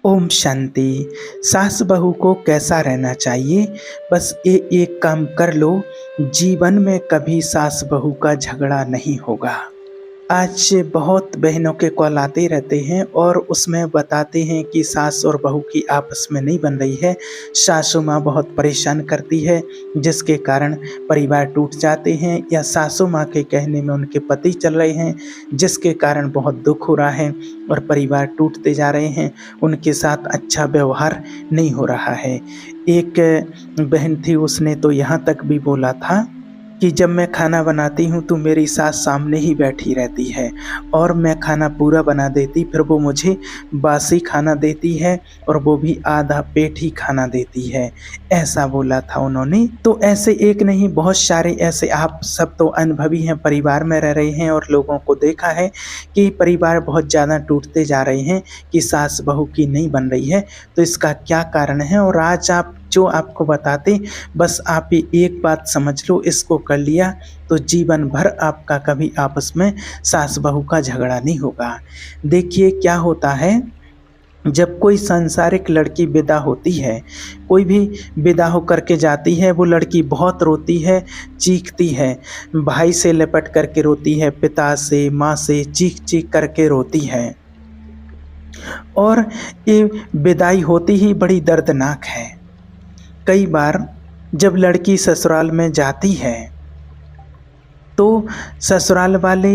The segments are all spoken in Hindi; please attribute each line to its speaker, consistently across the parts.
Speaker 1: ओम शांति। सास बहू को कैसा रहना चाहिए, बस ये एक काम कर लो, जीवन में कभी सास बहू का झगड़ा नहीं होगा। आज बहुत बहनों के कॉल आते रहते हैं और उसमें बताते हैं कि सास और बहू की आपस में नहीं बन रही है। सासू माँ बहुत परेशान करती है, जिसके कारण परिवार टूट जाते हैं, या सासू माँ के कहने में उनके पति चल रहे हैं, जिसके कारण बहुत दुख हो रहा है और परिवार टूटते जा रहे हैं। उनके साथ अच्छा व्यवहार नहीं हो रहा है। एक बहन थी, उसने तो यहाँ तक भी बोला था कि जब मैं खाना बनाती हूँ तो मेरी सास सामने ही बैठी रहती है और मैं खाना पूरा बना देती, फिर वो मुझे बासी खाना देती है और वो भी आधा पेट ही खाना देती है। ऐसा बोला था उन्होंने। तो ऐसे एक नहीं, बहुत सारे ऐसे, आप सब तो अनुभवी हैं, परिवार में रह रहे हैं और लोगों को देखा है कि परिवार बहुत ज़्यादा टूटते जा रहे हैं कि सास बहू की नहीं बन रही है। तो इसका क्या कारण है, और आज आप जो आपको बताते, बस आप ये एक बात समझ लो, इसको कर लिया तो जीवन भर आपका कभी आपस में सास बहू का झगड़ा नहीं होगा। देखिए क्या होता है, जब कोई सांसारिक लड़की विदा होती है, कोई भी विदा होकर के जाती है, वो लड़की बहुत रोती है, चीखती है, भाई से लिपट करके रोती है, पिता से, माँ से चीख चीख करके रोती है। और ये विदाई होती ही बड़ी दर्दनाक है। कई बार जब लड़की ससुराल में जाती है तो ससुराल वाले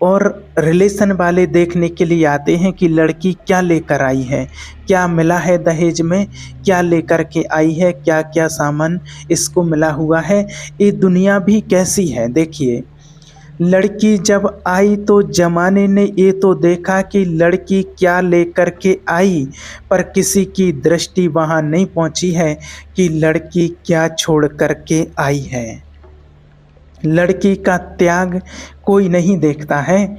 Speaker 1: और रिलेशन वाले देखने के लिए आते हैं कि लड़की क्या लेकर आई है, क्या मिला है दहेज में, क्या लेकर के आई है, क्या क्या सामान इसको मिला हुआ है, ये दुनिया भी कैसी है। देखिए, लड़की जब आई तो जमाने ने ये तो देखा कि लड़की क्या लेकर के आई, पर किसी की दृष्टि वहाँ नहीं पहुँची है कि लड़की क्या छोड़ कर के आई है। लड़की का त्याग कोई नहीं देखता है।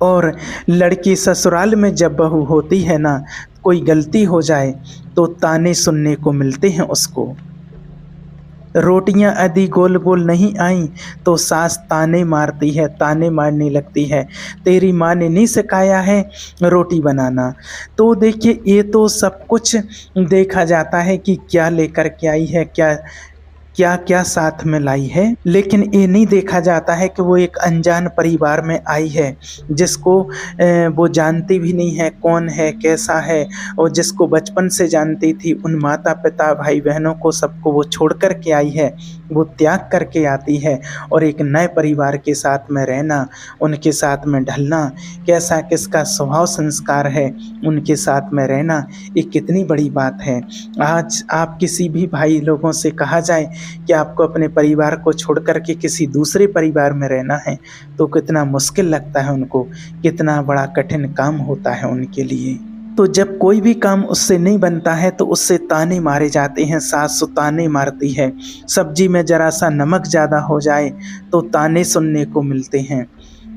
Speaker 1: और लड़की ससुराल में जब बहू होती है ना, कोई गलती हो जाए तो ताने सुनने को मिलते हैं उसको। रोटियां यदि गोल गोल नहीं आई तो सास ताने मारती है, ताने मारने लगती है, तेरी माँ ने नहीं सिखाया है रोटी बनाना। तो देखिए, ये तो सब कुछ देखा जाता है कि क्या लेकर के आई है, क्या क्या क्या साथ में लाई है, लेकिन ये नहीं देखा जाता है कि वो एक अनजान परिवार में आई है, जिसको वो जानती भी नहीं है कौन है, कैसा है, और जिसको बचपन से जानती थी, उन माता पिता भाई बहनों को सबको वो छोड़ कर के आई है, वो त्याग करके आती है। और एक नए परिवार के साथ में रहना, उनके साथ में ढलना, कैसा किसका स्वभाव संस्कार है, उनके साथ में रहना, ये कितनी बड़ी बात है। आज आप किसी भी भाई लोगों से कहा जाए कि आपको अपने परिवार को छोड़ कर के किसी दूसरे परिवार में रहना है, तो कितना मुश्किल लगता है उनको, कितना बड़ा कठिन काम होता है उनके लिए। तो जब कोई भी काम उससे नहीं बनता है तो उससे ताने मारे जाते हैं, सास ताने मारती है। सब्जी में जरा सा नमक ज़्यादा हो जाए तो ताने सुनने को मिलते हैं।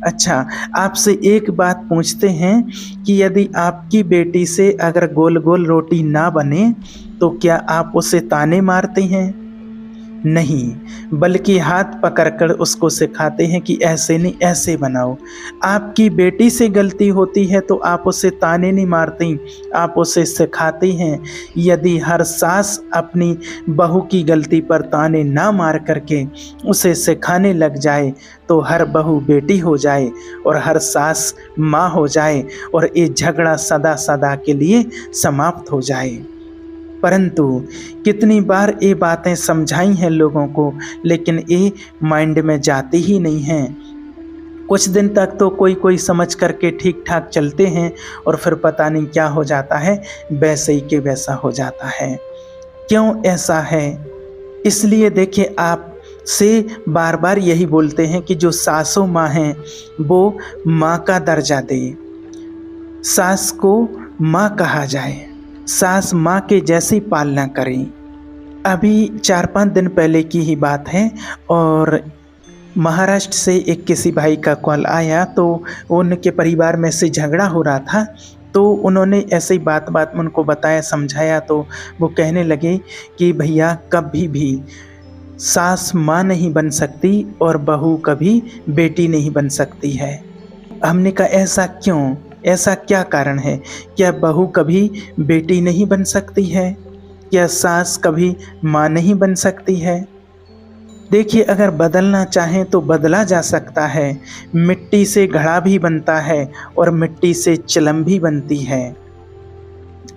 Speaker 1: अच्छा, आपसे एक बात पूछते हैं कि यदि आपकी बेटी से अगर गोल गोल रोटी ना बने तो क्या आप उसे ताने मारते हैं? नहीं, बल्कि हाथ पकड़कर उसको सिखाते हैं कि ऐसे नहीं, ऐसे बनाओ। आपकी बेटी से गलती होती है तो आप उसे ताने नहीं मारती, आप उसे सिखाते हैं। यदि हर सास अपनी बहू की गलती पर ताने ना मार करके उसे सिखाने लग जाए तो हर बहू बेटी हो जाए और हर सास माँ हो जाए और ये झगड़ा सदा सदा के लिए समाप्त हो जाए। परंतु कितनी बार ये बातें समझाई हैं लोगों को, लेकिन ये माइंड में जाती ही नहीं हैं। कुछ दिन तक तो कोई कोई समझ करके ठीक ठाक चलते हैं और फिर पता नहीं क्या हो जाता है, वैसे ही के वैसा हो जाता है। क्यों ऐसा है? इसलिए देखिए, आप से बार बार यही बोलते हैं कि जो सासू माँ हैं वो माँ का दर्जा दे, सास को माँ कहा जाए, सास माँ के जैसी पालना करें। अभी 4-5 दिन पहले की ही बात है और महाराष्ट्र से एक किसी भाई का कॉल आया, तो उनके परिवार में से झगड़ा हो रहा था। तो उन्होंने ऐसे ही बात बात में उनको बताया, समझाया, तो वो कहने लगे कि भैया, कभी भी सास माँ नहीं बन सकती और बहू कभी बेटी नहीं बन सकती है। हमने कहा ऐसा क्यों? ऐसा क्या कारण है? क्या बहू कभी बेटी नहीं बन सकती है? क्या सास कभी माँ नहीं बन सकती है? देखिए, अगर बदलना चाहें तो बदला जा सकता है। मिट्टी से घड़ा भी बनता है और मिट्टी से चिलम भी बनती है।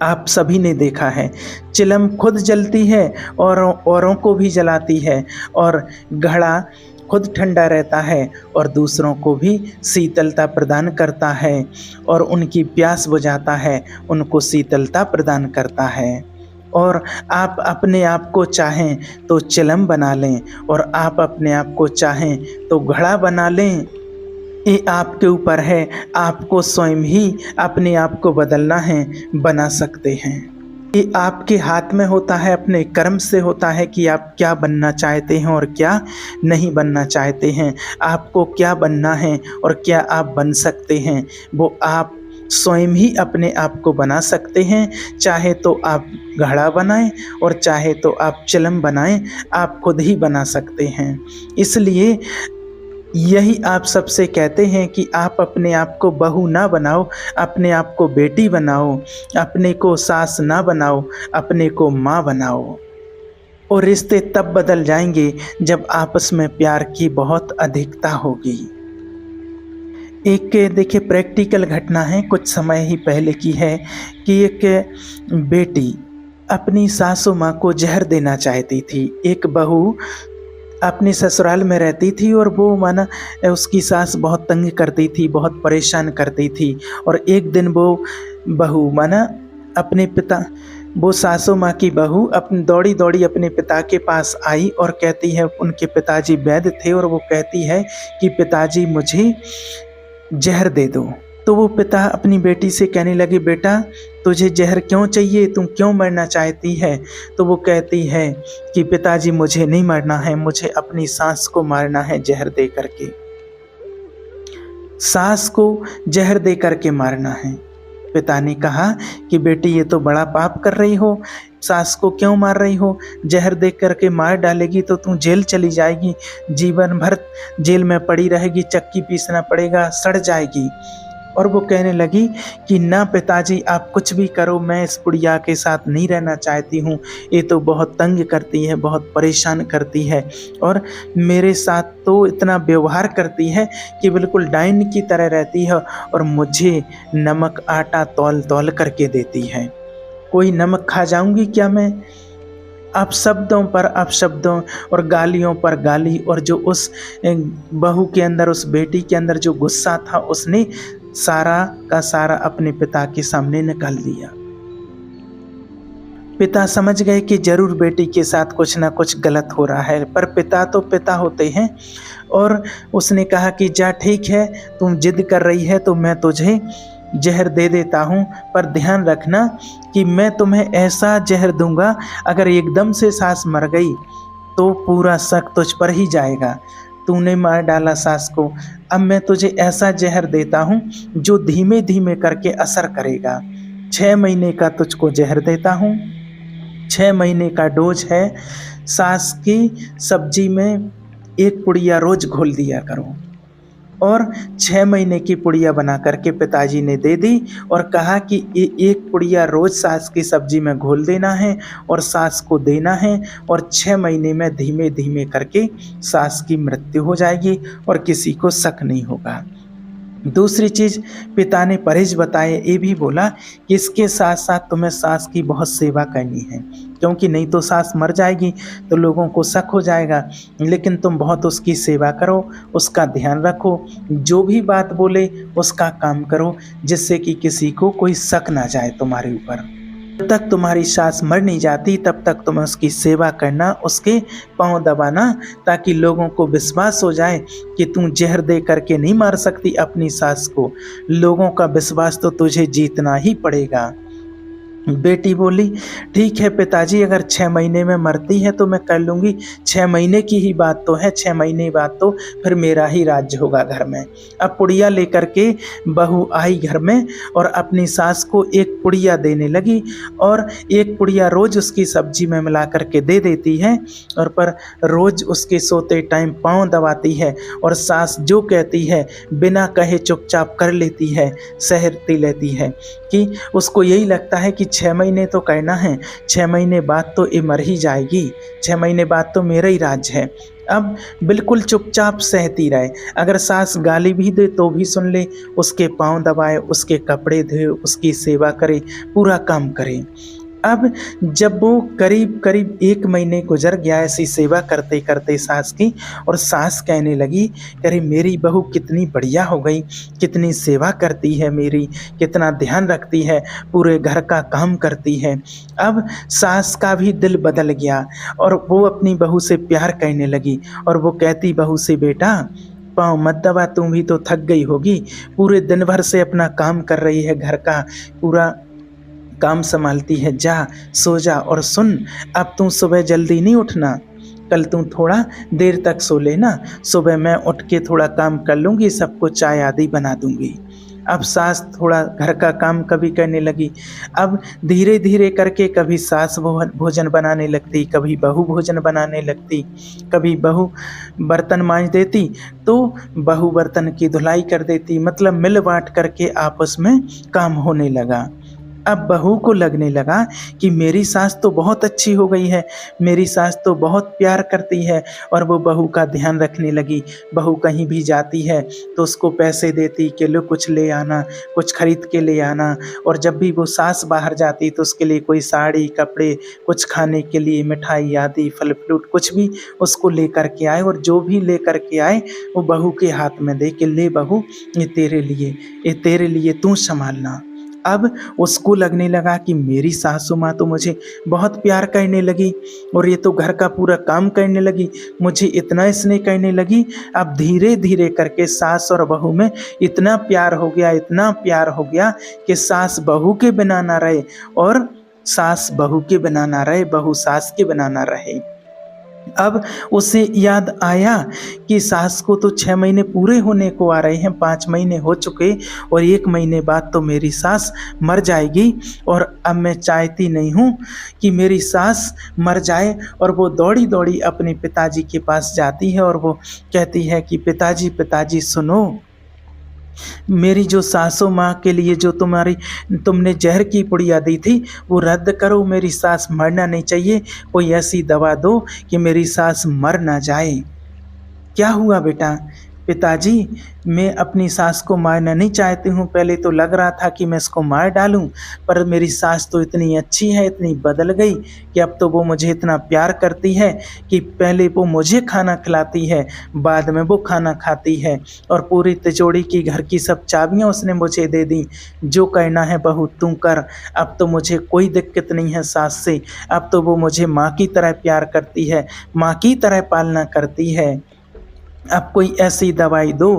Speaker 1: आप सभी ने देखा है, चिलम खुद जलती है और औरों को भी जलाती है, और घड़ा खुद ठंडा रहता है और दूसरों को भी शीतलता प्रदान करता है और उनकी प्यास बुझाता है, उनको शीतलता प्रदान करता है। और आप अपने आप को चाहें तो चिलम बना लें और आप अपने आप को चाहें तो घड़ा बना लें। ये आपके ऊपर है, आपको स्वयं ही अपने आप को बदलना है, बना सकते हैं। ये आपके हाथ में होता है, अपने कर्म से होता है कि आप क्या बनना चाहते हैं और क्या नहीं बनना चाहते हैं। आपको क्या बनना है और क्या आप बन सकते हैं, वो आप स्वयं ही अपने आप को बना सकते हैं। चाहे तो आप घड़ा बनाएं और चाहे तो आप चिलम बनाएं, आप खुद ही बना सकते हैं। इसलिए यही आप सबसे कहते हैं कि आप अपने आप को बहू ना बनाओ, अपने आप को बेटी बनाओ, अपने को सास ना बनाओ, अपने को माँ बनाओ। और रिश्ते तब बदल जाएंगे जब आपस में प्यार की बहुत अधिकता होगी। एक देखिए प्रैक्टिकल घटना है, कुछ समय ही पहले की है कि एक बेटी अपनी सासू माँ को जहर देना चाहती थी। एक बहू अपने ससुराल में रहती थी और वो माना उसकी सास बहुत तंग करती थी, बहुत परेशान करती थी। और एक दिन वो बहू माना अपने पिता, वो सासू माँ की बहू अपनी दौड़ी दौड़ी अपने पिता के पास आई और कहती है, उनके पिताजी वैद्य थे, और वो कहती है कि पिताजी मुझे जहर दे दो। तो वो पिता अपनी बेटी से कहने लगे, बेटा तुझे जहर क्यों चाहिए, तुम क्यों मरना चाहती है? तो वो कहती है कि पिताजी मुझे नहीं मरना है, मुझे अपनी सास को मारना है जहर दे करके। सास को जहर दे करके मारना है। पिता ने कहा कि बेटी ये तो बड़ा पाप कर रही हो, सास को क्यों मार रही हो? जहर दे करके मार डालेगी तो तू जेल चली जाएगी, जीवन भर जेल में पड़ी रहेगी, चक्की पीसना पड़ेगा, सड़ जाएगी। और वो कहने लगी कि ना पिताजी आप कुछ भी करो, मैं इस बुढ़िया के साथ नहीं रहना चाहती हूँ, ये तो बहुत तंग करती है, बहुत परेशान करती है और मेरे साथ तो इतना व्यवहार करती है कि बिल्कुल डायन की तरह रहती है और मुझे नमक आटा तौल तौल करके देती है। कोई नमक खा जाऊंगी क्या मैं? अपशब्दों पर अपशब्दों और गालियों पर गाली, और जो उस बहू के अंदर, उस बेटी के अंदर जो गुस्सा था, उसने सारा का सारा अपने पिता के सामने निकाल दिया। पिता समझ गए कि जरूर बेटी के साथ कुछ ना कुछ गलत हो रहा है, पर पिता तो पिता होते हैं। और उसने कहा कि जा ठीक है, तुम जिद कर रही है तो मैं तुझे जहर दे देता हूँ, पर ध्यान रखना कि मैं तुम्हें ऐसा जहर दूंगा, अगर एकदम से सास मर गई तो पूरा शक तुझ पर ही जाएगा। तूने मार डाला सास को, अब मैं तुझे ऐसा जहर देता हूँ जो धीमे धीमे करके असर करेगा। 6 महीने का तुझको जहर देता हूँ, 6 महीने का डोज है। सास की सब्जी में 1 पुड़िया रोज घोल दिया करो। और 6 महीने की पुड़िया बना करके पिताजी ने दे दी और कहा कि ये 1 पुड़िया रोज सास की सब्जी में घोल देना है और सास को देना है, और 6 महीने में धीमे धीमे करके सास की मृत्यु हो जाएगी और किसी को शक नहीं होगा। दूसरी चीज़ पिता ने परहेज बताए, ये भी बोला कि इसके साथ साथ तुम्हें सास की बहुत सेवा करनी है, क्योंकि नहीं तो सास मर जाएगी तो लोगों को शक हो जाएगा। लेकिन तुम बहुत उसकी सेवा करो, उसका ध्यान रखो, जो भी बात बोले उसका काम करो, जिससे कि किसी को कोई शक ना जाए तुम्हारे ऊपर। जब तक तुम्हारी सास मर नहीं जाती तब तक तुम्हें उसकी सेवा करना, उसके पांव दबाना, ताकि लोगों को विश्वास हो जाए कि तू जहर दे करके नहीं मार सकती अपनी सास को। लोगों का विश्वास तो तुझे जीतना ही पड़ेगा। बेटी बोली, ठीक है पिताजी, अगर 6 महीने में मरती है तो मैं कर लूँगी। 6 महीने की ही बात तो है, 6 महीने बाद तो फिर मेरा ही राज्य होगा घर में। अब पुड़िया लेकर के बहू आई घर में और अपनी सास को एक पुड़िया देने लगी और एक पुड़िया रोज़ उसकी सब्जी में मिला कर के दे देती है और पर रोज़ उसके सोते टाइम पाँव दबाती है और सास जो कहती है बिना कहे चुपचाप कर लेती है, सहती लेती है कि उसको यही लगता है कि 6 महीने तो करना है, 6 महीने बाद तो ये मर ही जाएगी, 6 महीने बाद तो मेरा ही राज्य है। अब बिल्कुल चुपचाप सहती रहे, अगर सास गाली भी दे तो भी सुन ले, उसके पाँव दबाए, उसके कपड़े धोए, उसकी सेवा करे, पूरा काम करे। अब जब वो करीब करीब 1 महीने गुजर गया ऐसी सेवा करते करते सास की, और सास कहने लगी, अरे मेरी बहू कितनी बढ़िया हो गई, कितनी सेवा करती है मेरी, कितना ध्यान रखती है, पूरे घर का काम करती है। अब सास का भी दिल बदल गया और वो अपनी बहू से प्यार करने लगी और वो कहती बहू से, बेटा पाँव मत दबा, तुम भी तो थक गई होगी, पूरे दिन भर से अपना काम कर रही है, घर का पूरा काम संभालती है, जा सो जा। और सुन, अब तू सुबह जल्दी नहीं उठना, कल तू थोड़ा देर तक सो लेना, सुबह मैं उठ के थोड़ा काम कर लूँगी, सबको चाय आदि बना दूँगी। अब सास थोड़ा घर का काम कभी करने लगी। अब धीरे धीरे करके कभी सास भोजन बनाने लगती, कभी बहू भोजन बनाने लगती, कभी बहू बर्तन मांज देती तो बहू बर्तन की धुलाई कर देती, मतलब मिल बाँट करके आपस में काम होने लगा। अब बहू को लगने लगा कि मेरी सास तो बहुत अच्छी हो गई है, मेरी सास तो बहुत प्यार करती है, और वो बहू का ध्यान रखने लगी। बहू कहीं भी जाती है तो उसको पैसे देती कि लो कुछ ले आना, कुछ खरीद के ले आना, और जब भी वो सास बाहर जाती तो उसके लिए कोई साड़ी, कपड़े, कुछ खाने के लिए मिठाई आदि, फल फ्रूट कुछ भी उसको ले कर के आए, और जो भी ले कर के आए वो बहू के हाथ में दे कि ले बहू, ये तेरे लिए तू संभालना। अब उसको लगने लगा कि मेरी सासू माँ तो मुझे बहुत प्यार करने लगी और ये तो घर का पूरा काम करने लगी, मुझे इतना स्नेह करने लगी। अब धीरे धीरे करके सास और बहू में इतना प्यार हो गया, इतना प्यार हो गया कि सास बहू के बिना ना रहे और सास बहू के बिना ना रहे, बहू सास के बिना ना रहे। अब उसे याद आया कि सास को तो 6 महीने पूरे होने को आ रहे हैं, 5 महीने हो चुके और 1 महीने बाद तो मेरी सास मर जाएगी, और अब मैं चाहती नहीं हूँ कि मेरी सास मर जाए। और वो दौड़ी दौड़ी अपने पिताजी के पास जाती है और वो कहती है कि पिताजी पिताजी सुनो, मेरी जो सासू माँ के लिए जो तुमने जहर की पुड़िया दी थी वो रद्द करो, मेरी सास मरना नहीं चाहिए, कोई ऐसी दवा दो कि मेरी सास मर ना जाए। क्या हुआ बेटा? पिताजी, मैं अपनी सास को मारना नहीं चाहती हूँ, पहले तो लग रहा था कि मैं इसको मार डालूँ, पर मेरी सास तो इतनी अच्छी है, इतनी बदल गई कि अब तो वो मुझे इतना प्यार करती है कि पहले वो मुझे खाना खिलाती है, बाद में वो खाना खाती है, और पूरी तिजोरी की घर की सब चाबियाँ उसने मुझे दे दी, जो करना है बहू तू कर। अब तो मुझे कोई दिक्कत नहीं है सास से, अब तो वो मुझे माँ की तरह प्यार करती है, माँ की तरह पालना करती है। अब कोई ऐसी दवाई दो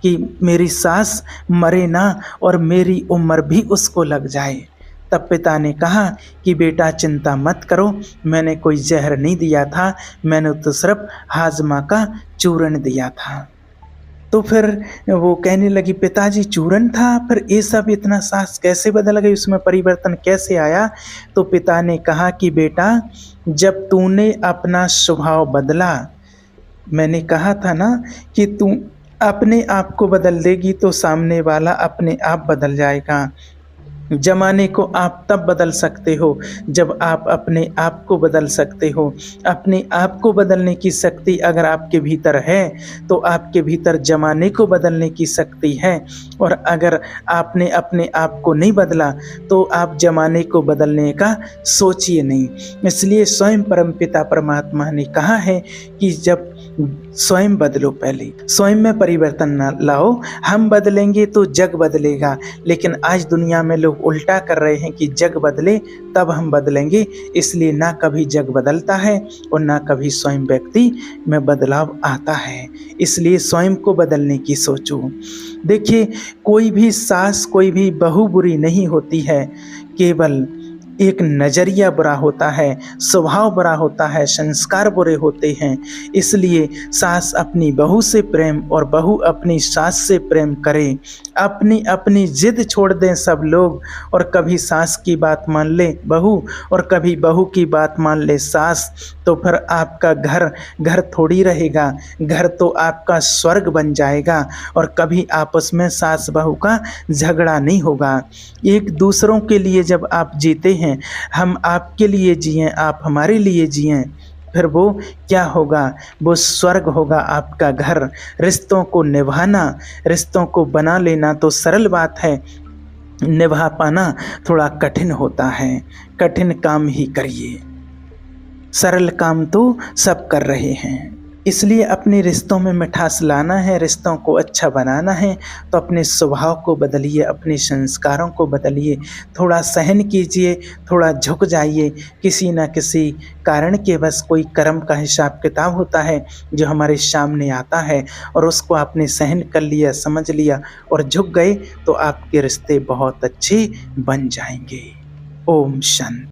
Speaker 1: कि मेरी सास मरे ना और मेरी उम्र भी उसको लग जाए। तब पिता ने कहा कि बेटा चिंता मत करो, मैंने कोई जहर नहीं दिया था, मैंने तो सिर्फ हाजमा का चूर्ण दिया था। तो फिर वो कहने लगी, पिताजी चूर्ण था, फिर ये सब इतना सास कैसे बदल गई, उसमें परिवर्तन कैसे आया? तो पिता ने कहा कि बेटा जब तूने अपना स्वभाव बदला, मैंने कहा था ना कि तू अपने आप को बदल देगी तो सामने वाला अपने आप बदल जाएगा। ज़माने को आप तब बदल सकते हो जब आप अपने आप को बदल सकते हो। अपने आप को बदलने की शक्ति अगर आपके भीतर है तो आपके भीतर ज़माने को बदलने की शक्ति है, और अगर आपने अपने आप को नहीं बदला तो आप ज़माने को बदलने का सोचिए नहीं। इसलिए स्वयं परमपिता परमात्मा ने कहा है कि जब स्वयं बदलो, पहले स्वयं में परिवर्तन न लाओ, हम बदलेंगे तो जग बदलेगा। लेकिन आज दुनिया में लोग उल्टा कर रहे हैं कि जग बदले तब हम बदलेंगे, इसलिए ना कभी जग बदलता है और ना कभी स्वयं व्यक्ति में बदलाव आता है। इसलिए स्वयं को बदलने की सोचो। देखिए, कोई भी सास, कोई भी बहू बुरी नहीं होती है, केवल एक नज़रिया बुरा होता है, स्वभाव बुरा होता है, संस्कार बुरे होते हैं। इसलिए सास अपनी बहू से प्रेम और बहू अपनी सास से प्रेम करे। अपनी अपनी ज़िद छोड़ दें सब लोग, और कभी सास की बात मान ले बहू और कभी बहू की बात मान ले सास, तो फिर आपका घर घर थोड़ी रहेगा, घर तो आपका स्वर्ग बन जाएगा और कभी आपस में सास बहू का झगड़ा नहीं होगा। एक दूसरों के लिए जब आप जीते हैं, हम आपके लिए जिएं, आप हमारे लिए जिएं, फिर वो क्या होगा, वो स्वर्ग होगा आपका घर। रिश्तों को निभाना, रिश्तों को बना लेना तो सरल बात है, निभा पाना थोड़ा कठिन होता है। कठिन काम ही करिए, सरल काम तो सब कर रहे हैं। इसलिए अपने रिश्तों में मिठास लाना है, रिश्तों को अच्छा बनाना है, तो अपने स्वभाव को बदलिए, अपने संस्कारों को बदलिए, थोड़ा सहन कीजिए, थोड़ा झुक जाइए। किसी न किसी कारण के बस कोई कर्म का हिसाब किताब होता है जो हमारे सामने आता है, और उसको आपने सहन कर लिया, समझ लिया और झुक गए, तो आपके रिश्ते बहुत अच्छे बन जाएंगे। ओम शांति।